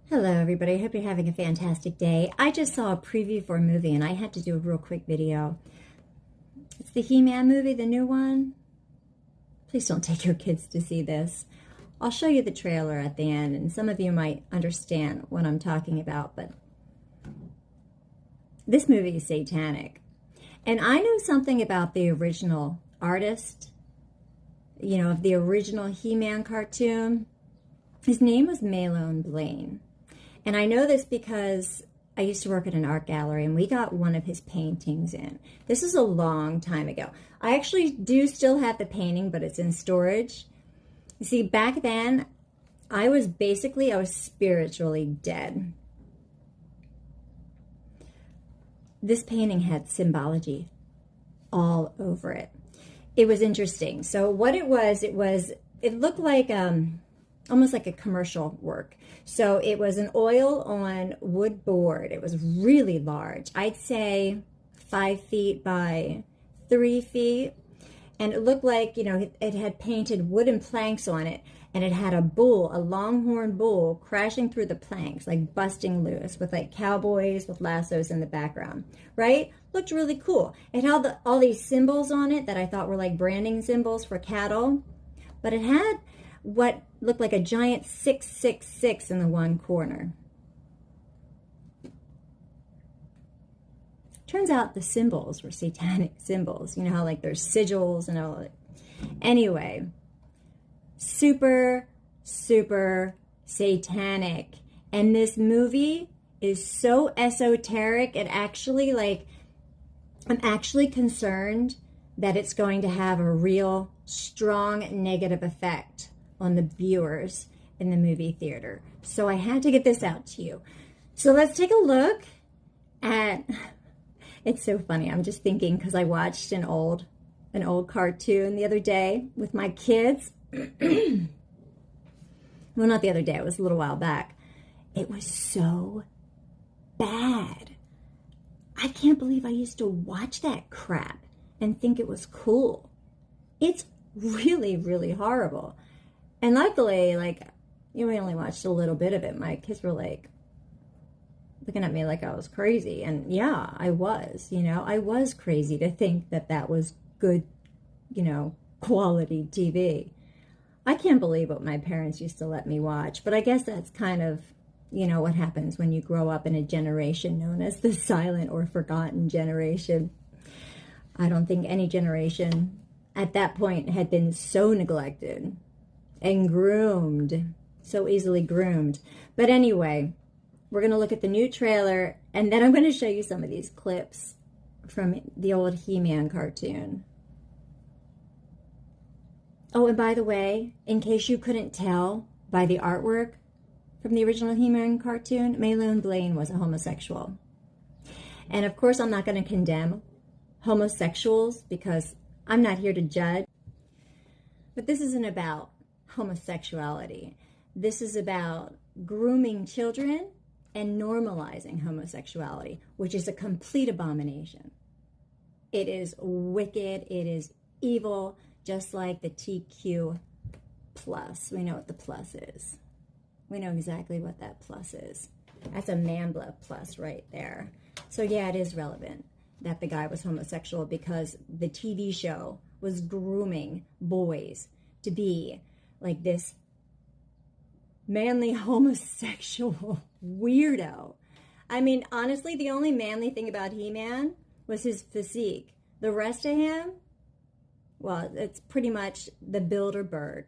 Hello, everybody. I hope you're having a fantastic day. I just saw a preview for a movie and I had to do a real quick video. It's the He-Man movie, the new one. Please don't take your kids to see this. I'll show you the trailer at the end and some of you might understand what I'm talking about, but this movie is satanic. And I know something about the original artist, of the original He-Man cartoon. His name was Malone Blaine. And I know this because I used to work at an art gallery and we got one of his paintings in. This is a long time ago. I actually do still have the painting, but it's in storage. You see, back then, I was spiritually dead. This painting had symbology all over it. It was interesting. So what it looked like almost like a commercial work. So it was an oil on wood board. It was really large. I'd say 5 feet by 3 feet. And it looked like, it had painted wooden planks on it. And it had a bull, a longhorn bull, crashing through the planks, like busting loose with like cowboys with lassos in the background, right? Looked really cool. It had all these symbols on it that I thought were like branding symbols for cattle. But it had what looked like a giant 666 in the one corner. Turns out the symbols were satanic symbols. You know how like there's sigils and all that. Anyway, super, super satanic. And this movie is so esoteric. I'm actually concerned that it's going to have a real strong negative effect on the viewers in the movie theater. So I had to get this out to you. So let's take a look at, it's so funny. I'm just thinking because I watched an old cartoon the other day with my kids. Well, not the other day, it was a little while back. It was so bad. I can't believe I used to watch that crap and think it was cool. It's really, really horrible. And luckily, we only watched a little bit of it. My kids were looking at me like I was crazy. And yeah, I was, I was crazy to think that was good, quality TV. I can't believe what my parents used to let me watch, but I guess that's kind of, what happens when you grow up in a generation known as the silent or forgotten generation. I don't think any generation at that point had been so neglected and groomed, so easily groomed. But anyway, we're going to look at the new trailer, and then I'm going to show you some of these clips from the old He-Man cartoon. Oh, and by the way, in case you couldn't tell by the artwork from the original He-Man cartoon, Malone Blaine was a homosexual. And of course, I'm not going to condemn homosexuals because I'm not here to judge. But this isn't about homosexuality. This is about grooming children and normalizing homosexuality, which is a complete abomination. It is wicked. It is evil, just like the TQ plus. We know what the plus is. We know exactly what that plus is. That's a man blood plus right there. So yeah, it is relevant that the guy was homosexual because the TV show was grooming boys to be like this manly homosexual weirdo. I mean, honestly, the only manly thing about He-Man was his physique. The rest of him, well, it's pretty much the Bilderberg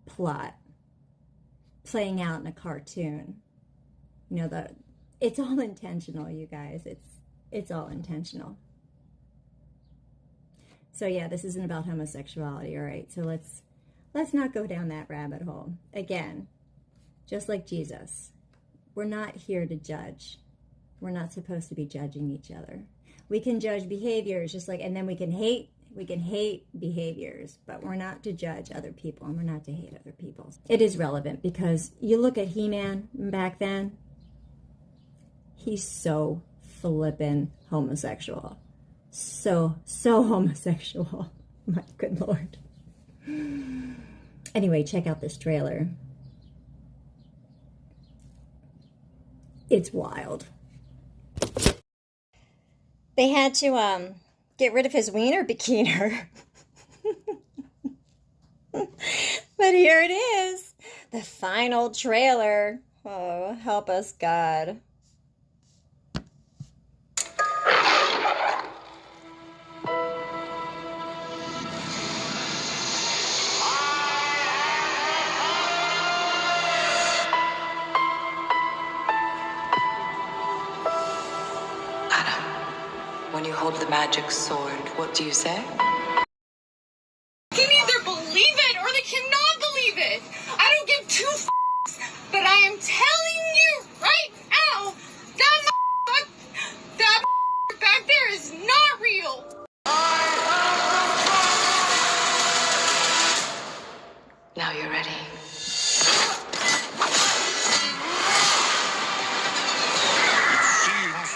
plot playing out in a cartoon. It's all intentional, you guys. It's all intentional. So yeah, this isn't about homosexuality, all right? So let's not go down that rabbit hole. Again, just like Jesus, we're not here to judge. We're not supposed to be judging each other. We can judge behaviors and then we can hate behaviors, but we're not to judge other people and we're not to hate other people. It is relevant because you look at He-Man back then, he's so flippin' homosexual. So homosexual. My good Lord. Anyway, check out this trailer. It's wild. They had to get rid of his wiener bikini. But here it is, the final trailer. Oh, help us, God. When you hold the magic sword, what do you say? They can either believe it or they cannot believe it. I don't give two f***s, but I am telling you right now, that back there is not real. Now you're ready.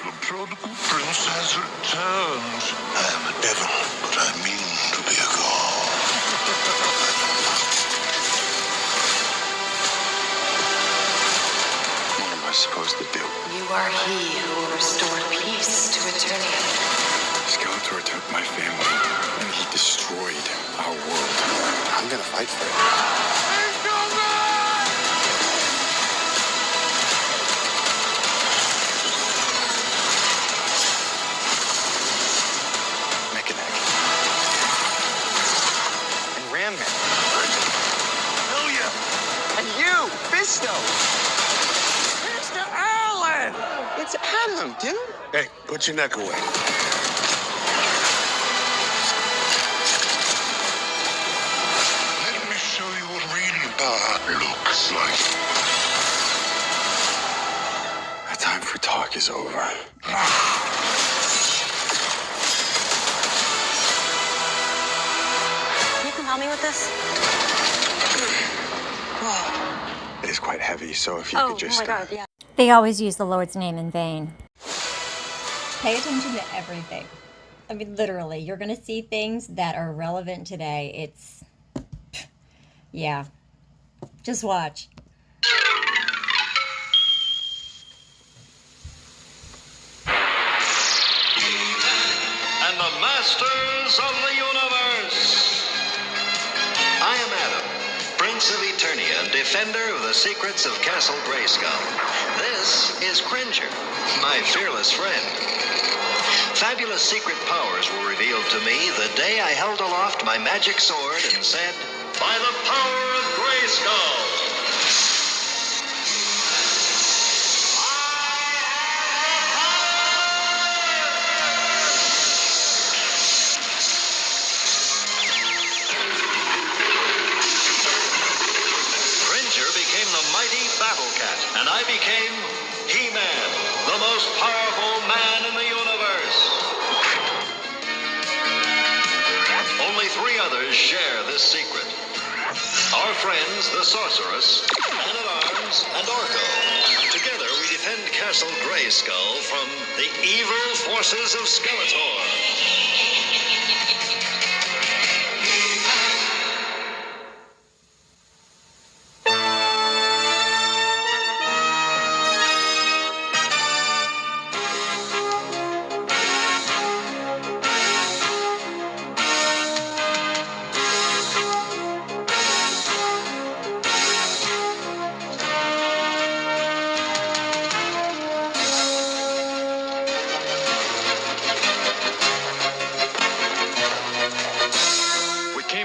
The prodigal prince has returned. I am a devil, but I mean to be a god. What am I supposed to do? You are he who will restore peace to Eternia. Skeletor took my family, and he destroyed our world. I'm gonna fight for it. Mr. Allen! It's Adam, dude. Hey, put your neck away. Let me show you what real power looks like. The time for talk is over. You can help me with this? It is quite heavy, so if you could just... Oh my God, yeah. They always use the Lord's name in vain. Pay attention to everything. I mean, literally, you're going to see things that are relevant today. It's... yeah. Just watch. And the masters of the universe. I am Adam, Prince of Eternia, and defender of the secrets of Castle Grayskull. This is Cringer, my fearless friend. Fabulous secret powers were revealed to me the day I held aloft my magic sword and said, "By the power of Grayskull!" Battle Cat, and I became He-Man, the most powerful man in the universe. Only 3 others share this secret. Our friends, the Sorceress, Man-at-Arms, and Orko. Together we defend Castle Grayskull from the evil forces of Skeletor.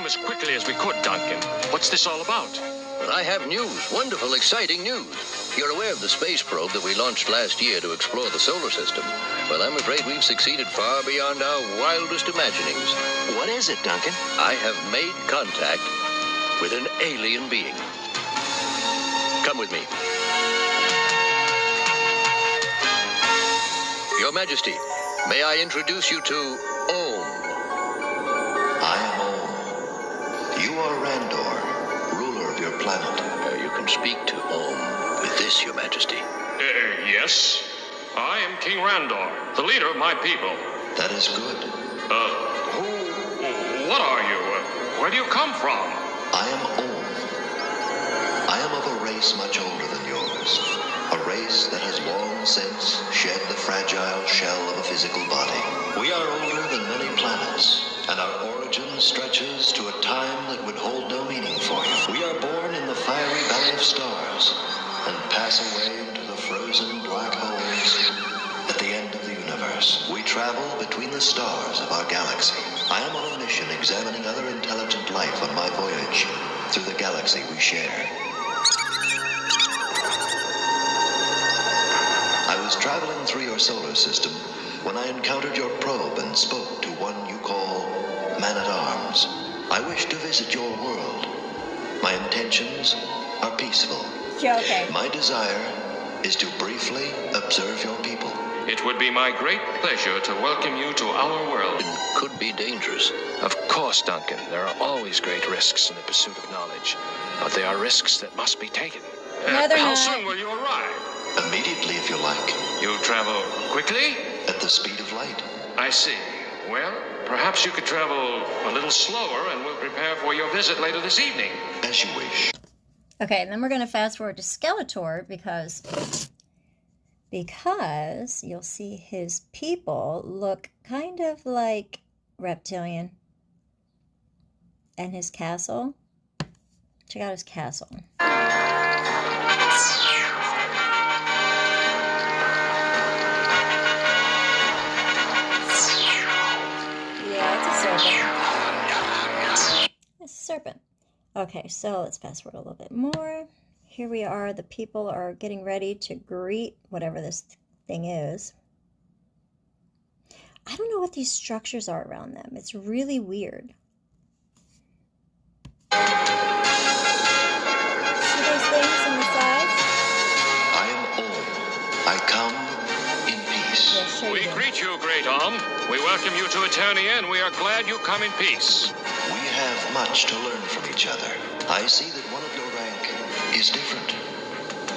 As quickly as we could, Duncan. What's this all about? I have news. Wonderful, exciting news. You're aware of the space probe that we launched last year to explore the solar system. Well, I'm afraid we've succeeded far beyond our wildest imaginings. What is it, Duncan? I have made contact with an alien being. Come with me. Your Majesty, may I introduce you to Om? I am Om. You are Randor, ruler of your planet. You can speak to Om with this, Your Majesty. Yes. I am King Randor, the leader of my people. That is good. What are you? Where do you come from? I am Om. I am of a race much older than yours. A race that has long since shed the fragile shell of a physical body. We are older than many planets, and our origin stretches to a time that would hold no meaning for you. We are born in the fiery valley of stars and pass away into the frozen black holes at the end of the universe. We travel between the stars of our galaxy. I am on a mission examining other intelligent life on my voyage through the galaxy we share. I was traveling through your solar system when I encountered your probe and spoke to one you call Man-at-Arms. I wish to visit your world. My intentions are peaceful. Okay. My desire is to briefly observe your people. It would be my great pleasure to welcome you to our world. It could be dangerous. Of course, Duncan. There are always great risks in the pursuit of knowledge. But they are risks that must be taken. No, they're How not. soon will you arrive? Immediately, if you like. You travel quickly? At the speed of light. I see. Well, perhaps you could travel a little slower and we'll prepare for your visit later this evening. As you wish. Okay, and then we're going to fast forward to Skeletor because you'll see his people look kind of like reptilian. And his castle. Check out his castle. It's a serpent. Okay, so let's fast forward a little bit more. Here we are. The people are getting ready to greet whatever this thing is. I don't know what these structures are around them. It's really weird. See those things on the sides? I am Om. I come in peace. Yeah, sure We you do. greet you, Great Om. We welcome you to Eternia, and we are glad you come in peace. We have much to learn from each other. I see that one of your rank is different.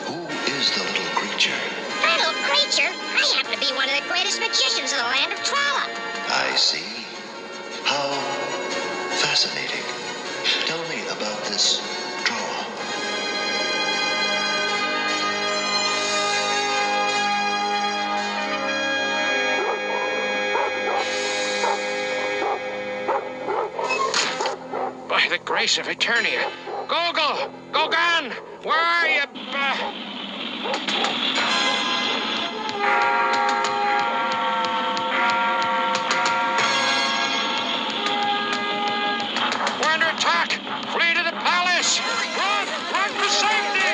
Who is the little creature? Little creature? I happen to be one of the greatest magicians of the land of Trolla. I see. How fascinating. Tell me about this draw. By the grace of Eternia. Gogol! Gogan! Where are you? We're under attack! Flee to the palace! Run! Run for safety!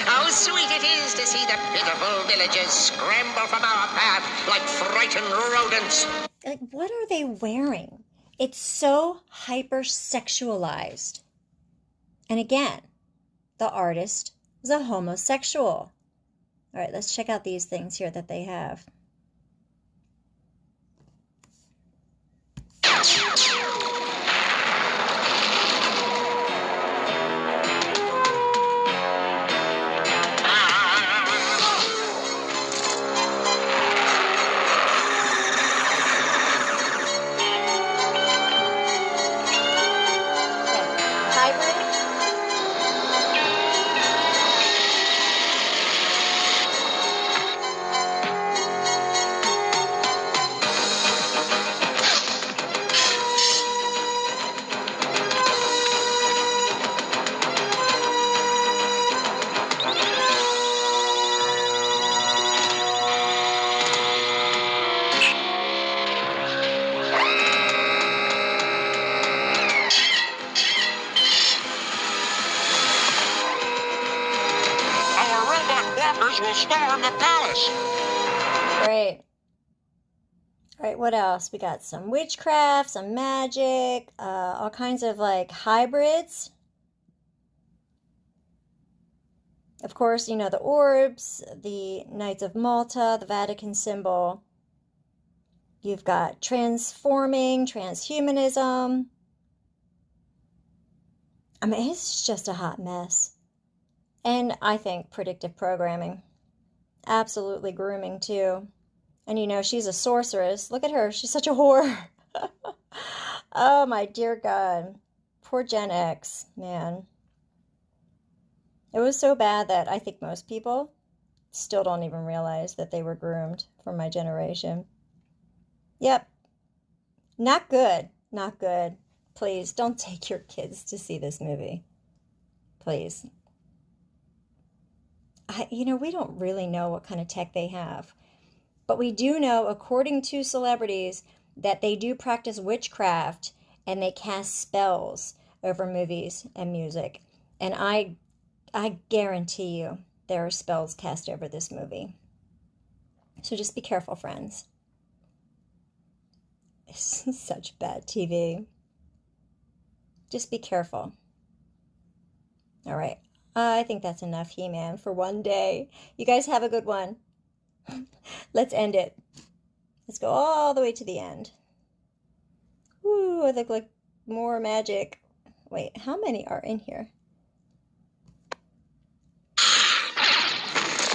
How sweet it is to see the pitiful villagers scramble from our path like frightened rodents. Like, what are they wearing? It's so hyper-sexualized. And again, the artist is a homosexual. All right, let's check out these things here that they have. Will storm the palace. Great. All right, what else? We got some witchcraft, some magic, all kinds of like hybrids. Of course, you know, the orbs, the Knights of Malta, the Vatican symbol. You've got transforming, transhumanism. I mean, it's just a hot mess. And I think predictive programming. Absolutely grooming, too. And, you know, she's a sorceress. Look at her. She's such a whore. Oh, my dear God. Poor Gen X, man. It was so bad that I think most people still don't even realize that they were groomed from my generation. Yep. Not good. Not good. Please don't take your kids to see this movie. Please. We don't really know what kind of tech they have. But we do know, according to celebrities, that they do practice witchcraft and they cast spells over movies and music. And I guarantee you there are spells cast over this movie. So just be careful, friends. This is such bad TV. Just be careful. All right. I think that's enough He-Man for one day. You guys have a good one. Let's end it. Let's go all the way to the end. Ooh, I look like more magic. Wait, how many are in here?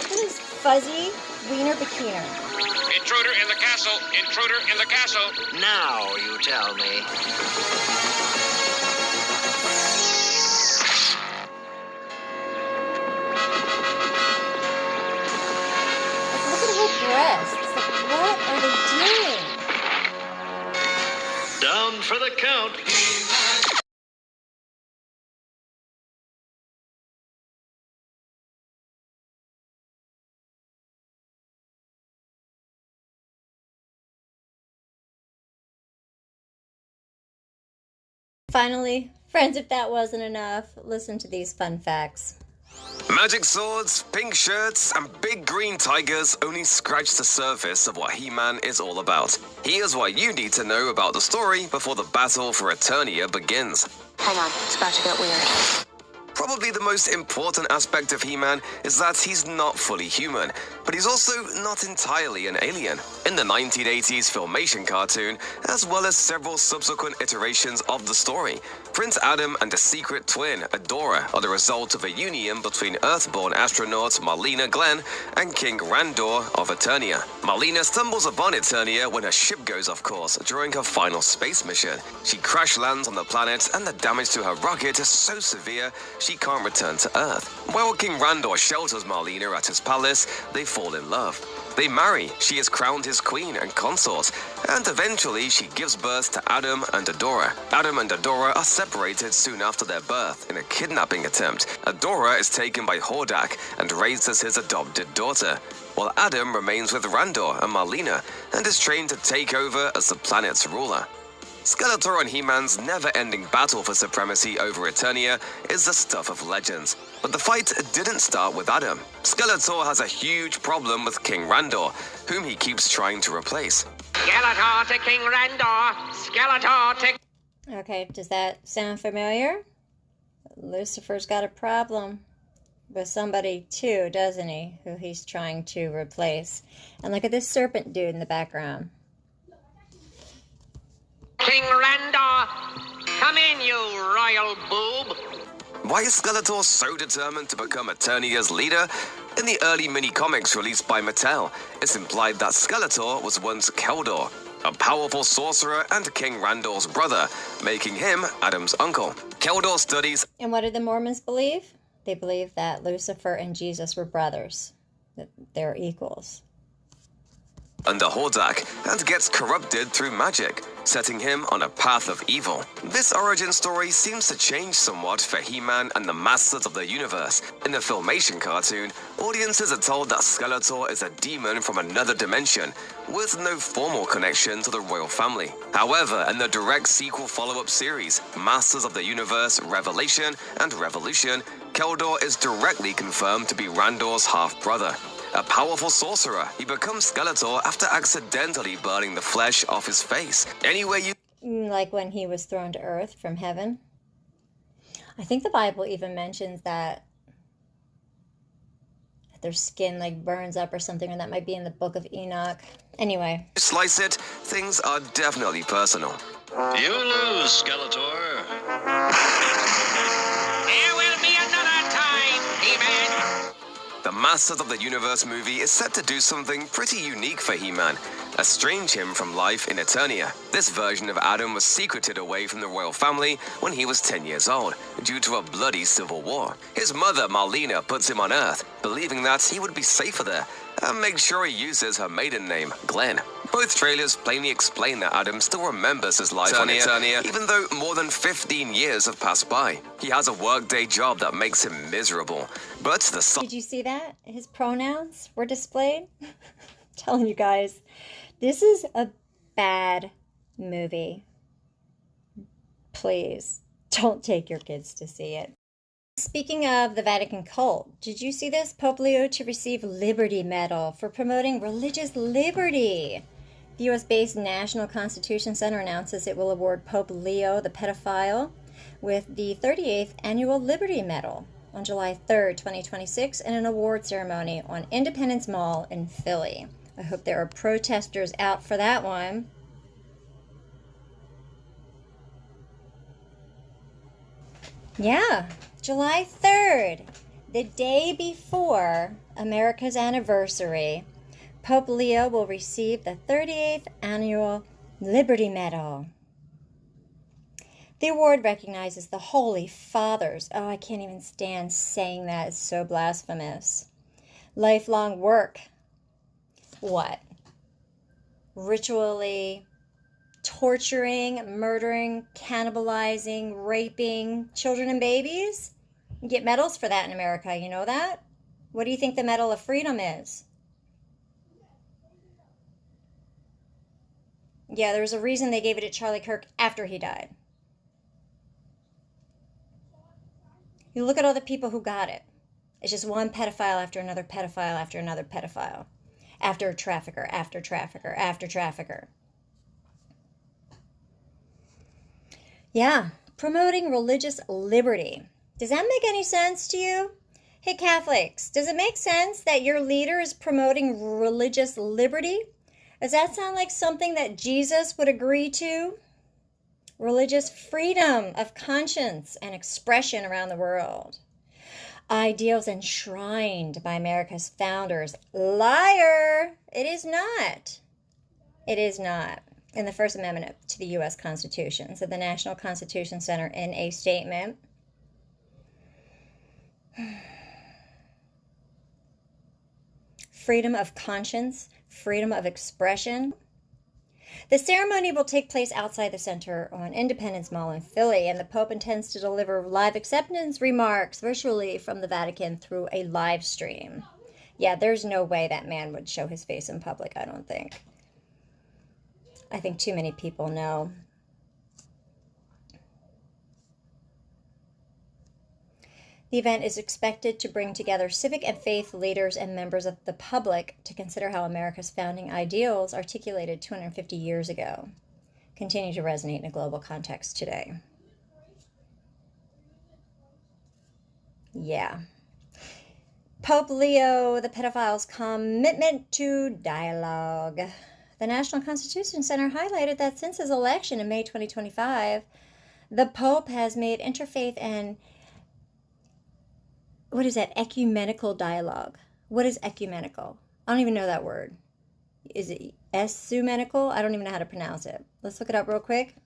What is Fuzzy Wiener Bikiner? Intruder in the castle! Intruder in the castle! Now you tell me. Breasts. Like, what are they doing? Down for the count. Finally, friends, if that wasn't enough, listen to these fun facts. Magic swords, pink shirts, and big green tigers only scratch the surface of what He-Man is all about. Here's what you need to know about the story before the battle for Eternia begins. Hang on, it's about to get weird. Probably the most important aspect of He-Man is that he's not fully human, but he's also not entirely an alien. In the 1980s Filmation cartoon, as well as several subsequent iterations of the story, Prince Adam and a secret twin, Adora, are the result of a union between Earthborn astronauts Marlena Glenn and King Randor of Eternia. Marlena stumbles upon Eternia when her ship goes off course during her final space mission. She crash lands on the planet, and the damage to her rocket is so severe she can't return to Earth. While King Randor shelters Marlena at his palace, they fall in love. They marry, she is crowned his queen and consort, and eventually she gives birth to Adam and Adora. Adam and Adora are separated soon after their birth in a kidnapping attempt. Adora is taken by Hordak and raised as his adopted daughter, while Adam remains with Randor and Marlena and is trained to take over as the planet's ruler. Skeletor and He-Man's never-ending battle for supremacy over Eternia is the stuff of legends. But the fight didn't start with Adam. Skeletor has a huge problem with King Randor, whom he keeps trying to replace. Skeletor to King Randor! Skeletor to... Okay, does that sound familiar? Lucifer's got a problem with somebody too, doesn't he? Who he's trying to replace. And look at this serpent dude in the background. King Randor! Come in, you royal boob! Why is Skeletor so determined to become Eternia's leader? In the early mini-comics released by Mattel, it's implied that Skeletor was once Keldor, a powerful sorcerer and King Randor's brother, making him Adam's uncle. Keldor studies... And what did the Mormons believe? They believe that Lucifer and Jesus were brothers, that they're equals. Under Hordak, and gets corrupted through magic, setting him on a path of evil. This origin story seems to change somewhat for He-Man and the Masters of the Universe. In the Filmation cartoon, audiences are told that Skeletor is a demon from another dimension, with no formal connection to the royal family. However, in the direct sequel follow-up series, Masters of the Universe Revelation and Revolution, Keldor is directly confirmed to be Randor's half-brother. A powerful sorcerer, he becomes Skeletor after accidentally burning the flesh off his face. Anyway, like when he was thrown to earth from heaven. I think the Bible even mentions that their skin like burns up or something, or that might be in the book of Enoch. Anyway. Slice it, things are definitely personal. You lose, Skeletor. There will be another time, He-Man! The Masters of the Universe movie is set to do something pretty unique for He-Man. estranged him from life in Eternia. This version of Adam was secreted away from the royal family when he was 10 years old, due to a bloody civil war. His mother, Marlena, puts him on Earth, believing that he would be safer there, and makes sure he uses her maiden name, Glenn. Both trailers plainly explain that Adam still remembers his life on Eternia, even though more than 15 years have passed by. He has a workday job that makes him miserable, but the... Did you see that? His pronouns were displayed? Telling you guys, this is a bad movie. Please, don't take your kids to see it. Speaking of the Vatican cult, did you see this? Pope Leo to receive Liberty Medal for promoting religious liberty. The U.S.-based National Constitution Center announces it will award Pope Leo the pedophile with the 38th Annual Liberty Medal on July 3rd, 2026, in an award ceremony on Independence Mall in Philly. I hope there are protesters out for that one. Yeah, July 3rd, the day before America's anniversary, Pope Leo will receive the 38th Annual Liberty Medal. The award recognizes the Holy Fathers. Oh, I can't even stand saying that. It's so blasphemous. Lifelong work. What? Ritually torturing, murdering, cannibalizing, raping children and babies? You get medals for that in America, you know that? What do you think the Medal of Freedom is? Yeah, there's a reason they gave it to Charlie Kirk after he died. You look at all the people who got it. It's just one pedophile after another pedophile after another pedophile. After trafficker, after trafficker, after trafficker. Yeah, promoting religious liberty. Does that make any sense to you? Hey, Catholics, does it make sense that your leader is promoting religious liberty? Does that sound like something that Jesus would agree to? Religious freedom of conscience and expression around the world. Ideals enshrined by America's founders. Liar! It is not. It is not. In the First Amendment to the U.S. Constitution, said the National Constitution Center in a statement. Freedom of conscience, freedom of expression. The ceremony will take place outside the center on Independence Mall in Philly, and the Pope intends to deliver live acceptance remarks virtually from the Vatican through a live stream. Yeah, there's no way that man would show his face in public, I don't think. I think too many people know. The event is expected to bring together civic and faith leaders and members of the public to consider how America's founding ideals, articulated 250 years ago, continue to resonate in a global context today. Yeah. Pope Leo the pedophile's commitment to dialogue. The National Constitution Center highlighted that since his election in May 2025, the Pope has made interfaith and ecumenical dialogue. What is ecumenical? I don't even know that word. Is it esumenical? I don't even know how to pronounce it. Let's look it up real quick.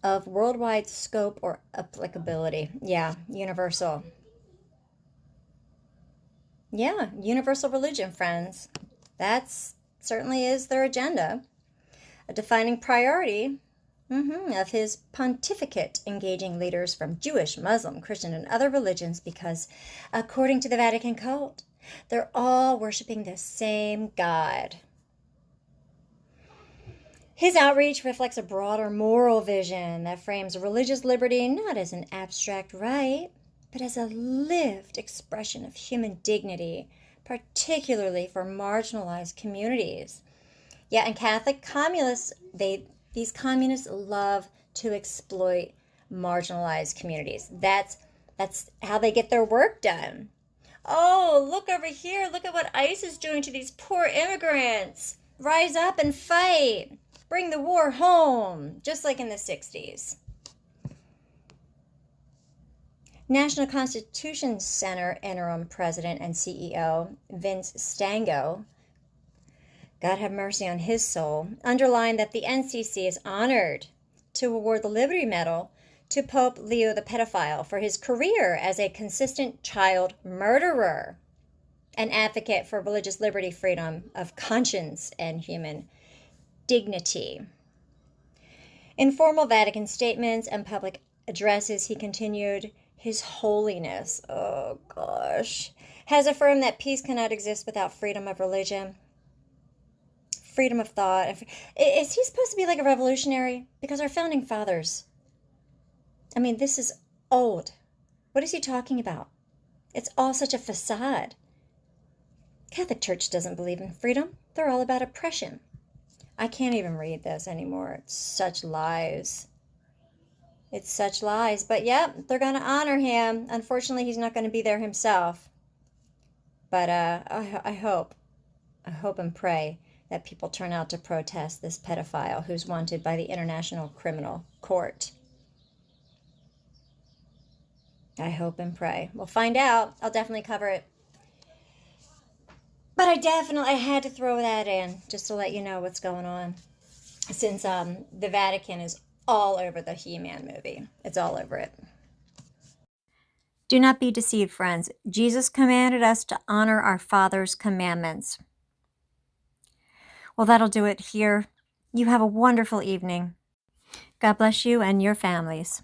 Of worldwide scope or applicability. Yeah, universal. Yeah, universal religion, friends. That certainly is their agenda. A defining priority of his pontificate, engaging leaders from Jewish, Muslim, Christian, and other religions because, according to the Vatican cult, they're all worshiping the same God. His outreach reflects a broader moral vision that frames religious liberty not as an abstract right, but as a lived expression of human dignity, particularly for marginalized communities. Yeah, and Catholic communists, these communists love to exploit marginalized communities. That's how they get their work done. Oh, look over here. Look at what ICE is doing to these poor immigrants. Rise up and fight. Bring the war home, just like in the 60s. National Constitution Center interim president and CEO Vince Stango God have mercy on his soul, underlined that the NCC is honored to award the Liberty Medal to Pope Leo the pedophile for his career as a consistent child murderer, an advocate for religious liberty, freedom of conscience, and human dignity. In formal Vatican statements and public addresses, he continued, His Holiness, oh gosh, has affirmed that peace cannot exist without freedom of religion, freedom of thought. Is he supposed to be like a revolutionary? Because our founding fathers, I mean, this is old. What is he talking about? It's all such a facade. Catholic Church doesn't believe in freedom. They're all about oppression. I can't even read this anymore. It's such lies. It's such lies. But yep, they're going to honor him. Unfortunately, he's not going to be there himself. But I hope and pray that people turn out to protest this pedophile who's wanted by the International Criminal Court. I hope and pray. We'll find out. I'll definitely cover it. But I had to throw that in just to let you know what's going on. Since the Vatican is all over the He-Man movie. It's all over it. Do not be deceived, friends. Jesus commanded us to honor our Father's commandments. Well, that'll do it here. You have a wonderful evening. God bless you and your families.